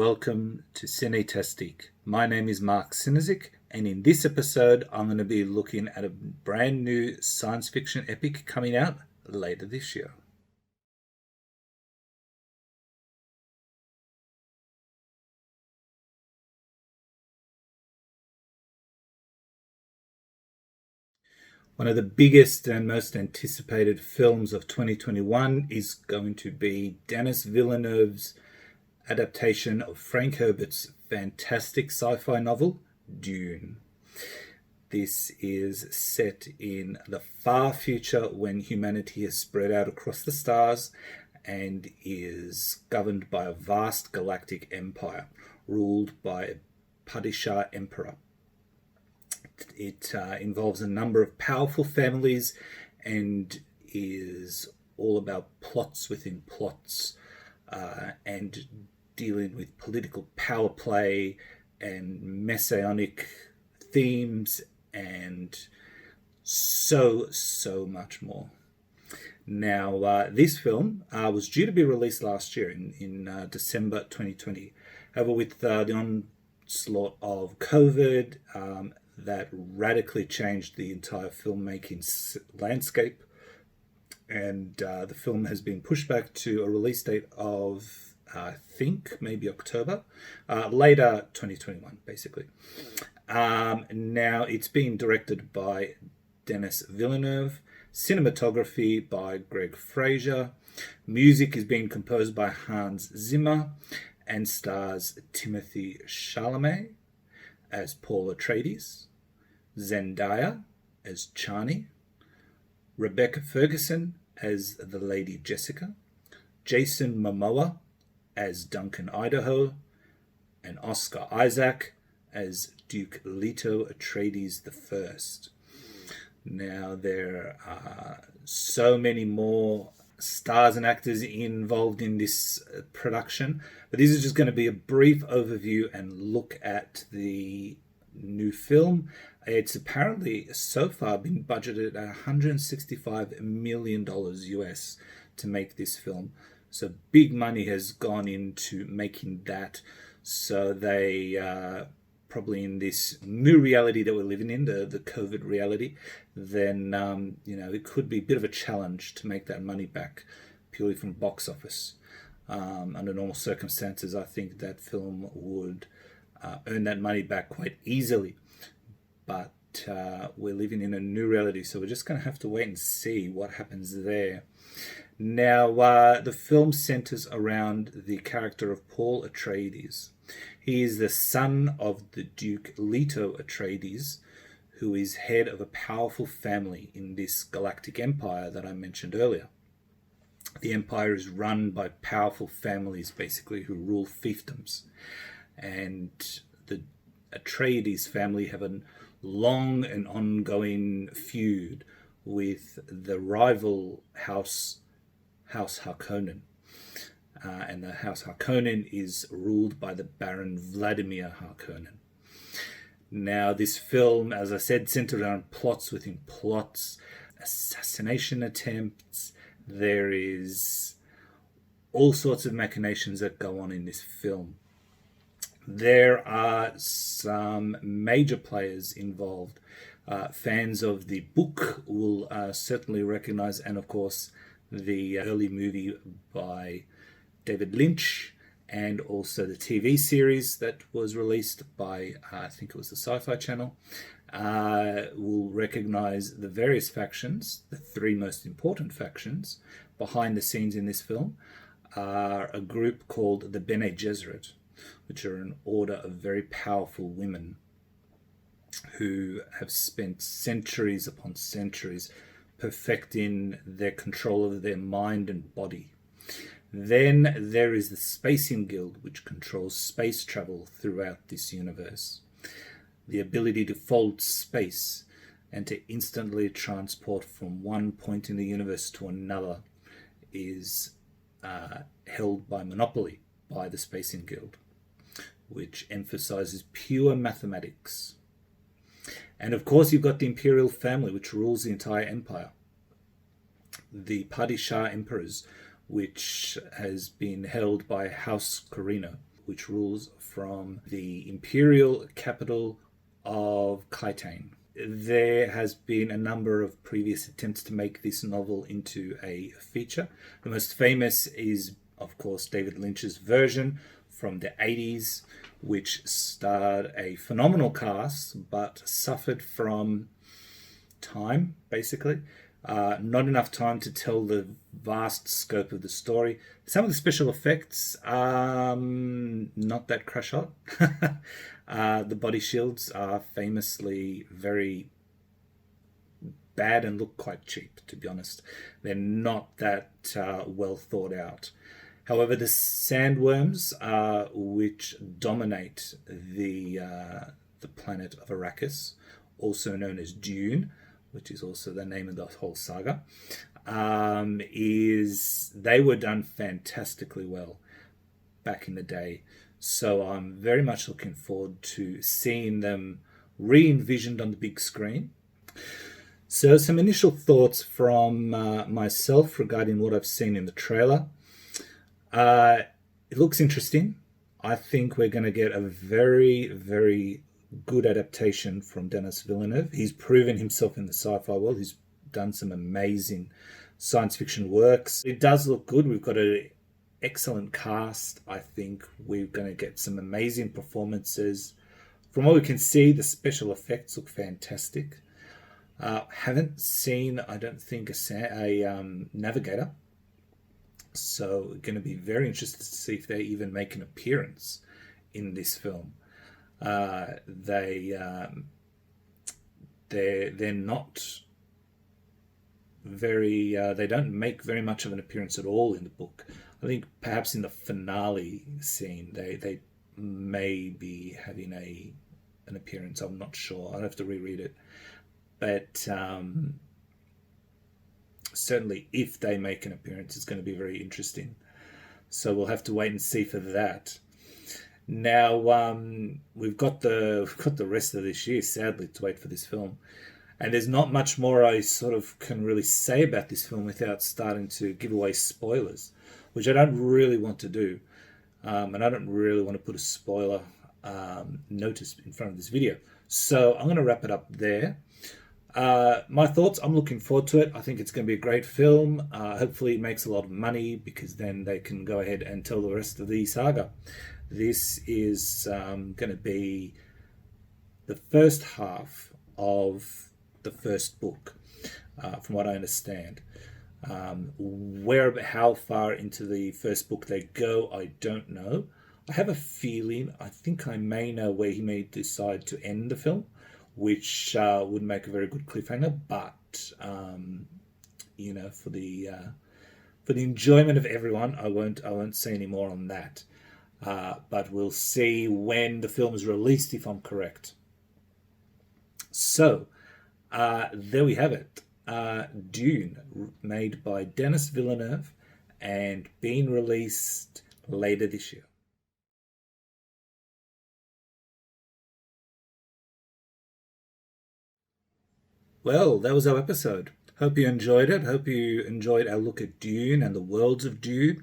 welcome to Cinetastique. My name is Mark Cinezik, and in this episode, I'm going to be looking at a brand new science fiction epic coming out later this year. One of the biggest and most anticipated films of 2021 is going to be Denis Villeneuve's adaptation of Frank Herbert's fantastic sci-fi novel, Dune. This is set in the far future when humanity has spread out across the stars and is governed by a vast galactic empire ruled by a Padishah emperor. It involves a number of powerful families and is all about plots within plots and dealing with political power play and messianic themes and so much more. Now, this film was due to be released last year in December 2020. However, with the onslaught of COVID, that radically changed the entire filmmaking landscape, and the film has been pushed back to a release date of, I think, maybe October, later 2021, basically. Now, it's being directed by Denis Villeneuve, cinematography by Greg Fraser, music is being composed by Hans Zimmer, and stars Timothée Chalamet as Paul Atreides, Zendaya as Chani, Rebecca Ferguson as the Lady Jessica, Jason Momoa as Duncan Idaho, and Oscar Isaac as Duke Leto Atreides I. Now, there are so many more stars and actors involved in this production, but this is just going to be a brief overview and look at the new film. It's apparently so far been budgeted at $165 million US to make this film. So big money has gone into making that. So they probably in this new reality that we're living in, the COVID reality, then it could be a bit of a challenge to make that money back purely from box office. Under normal circumstances, I think that film would earn that money back quite easily. But we're living in a new reality, so we're just going to have to wait and see what happens there. Now, the film centers around the character of Paul Atreides. He is the son of the Duke Leto Atreides, who is head of a powerful family in this galactic empire that I mentioned earlier. The empire is run by powerful families, basically, who rule fiefdoms. And the Atreides family have a long and ongoing feud with the rival House Harkonnen. And the House Harkonnen is ruled by the Baron Vladimir Harkonnen. Now, this film, as I said, centered around plots within plots, assassination attempts. There is all sorts of machinations that go on in this film. There are some major players involved. Fans of the book will certainly recognize, and of course, the early movie by David Lynch, and also the TV series that was released by, I think it was the Sci-Fi Channel, will recognize the various factions. The three most important factions behind the scenes in this film are a group called the Bene Gesserit, which are an order of very powerful women who have spent centuries upon centuries perfecting their control of their mind and body. Then there is the Spacing Guild, which controls space travel throughout this universe. The ability to fold space and to instantly transport from one point in the universe to another is held by monopoly by the Spacing Guild, which emphasizes pure mathematics. And of course, you've got the imperial family, which rules the entire empire. The Padishah emperors, which has been held by House Corrino, which rules from the imperial capital of Khitan. There has been a number of previous attempts to make this novel into a feature. The most famous is, of course, David Lynch's version from the 80s, which starred a phenomenal cast but suffered from time, basically. Not enough time to tell the vast scope of the story. Some of the special effects are not that crash hot. The body shields are famously very bad and look quite cheap, to be honest. They're not that well thought out. However, the sandworms, which dominate the planet of Arrakis, also known as Dune, which is also the name of the whole saga, they were done fantastically well back in the day. So I'm very much looking forward to seeing them re-envisioned on the big screen. So some initial thoughts from myself regarding what I've seen in the trailer. It looks interesting. I think we're going to get a very, very good adaptation from Denis Villeneuve. He's proven himself in the sci-fi world. He's done some amazing science fiction works. It does look good. We've got an excellent cast. I think we're going to get some amazing performances. From what we can see, the special effects look fantastic. Haven't seen, I don't think, a navigator. So we're going to be very interested to see if they even make an appearance in this film. They're not very. They don't make very much of an appearance at all in the book. I think perhaps in the finale scene they may be having an appearance. I'm not sure. I'll have to reread it, but certainly if they make an appearance, it's going to be very interesting. So we'll have to wait and see for that. Now we've got the rest of this year, sadly, to wait for this film, and there's not much more I sort of can really say about this film without starting to give away spoilers, which I don't really want to do, and I don't really want to put a spoiler notice in front of this video. So I'm going to wrap it up there. My thoughts, I'm looking forward to it. I think it's going to be a great film. Hopefully it makes a lot of money, because then they can go ahead and tell the rest of the saga. This is going to be the first half of the first book, from what I understand. How far into the first book they go, I don't know. I have a feeling, I think I may know where he may decide to end the film, which would make a very good cliffhanger. But for the enjoyment of everyone, I won't say any more on that. But we'll see when the film is released, if I'm correct. So there we have it. Dune, made by Denis Villeneuve and being released later this year. Well, that was our episode. Hope you enjoyed it. Hope you enjoyed our look at Dune and the worlds of Dune.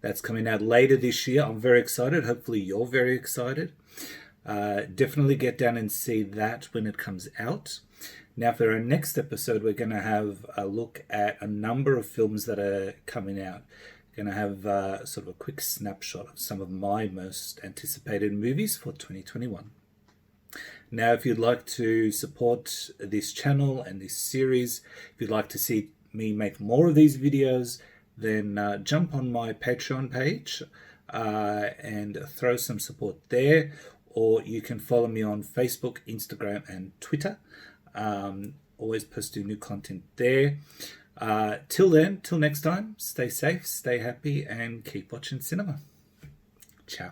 That's coming out later this year. I'm very excited. Hopefully you're very excited. Definitely get down and see that when it comes out. Now, for our next episode, we're going to have a look at a number of films that are coming out. We're going to have sort of a quick snapshot of some of my most anticipated movies for 2021. Now, if you'd like to support this channel and this series, if you'd like to see me make more of these videos, then jump on my Patreon page and throw some support there. Or you can follow me on Facebook, Instagram, and Twitter. Always posting new content there. Till next time, stay safe, stay happy, and keep watching cinema. Ciao.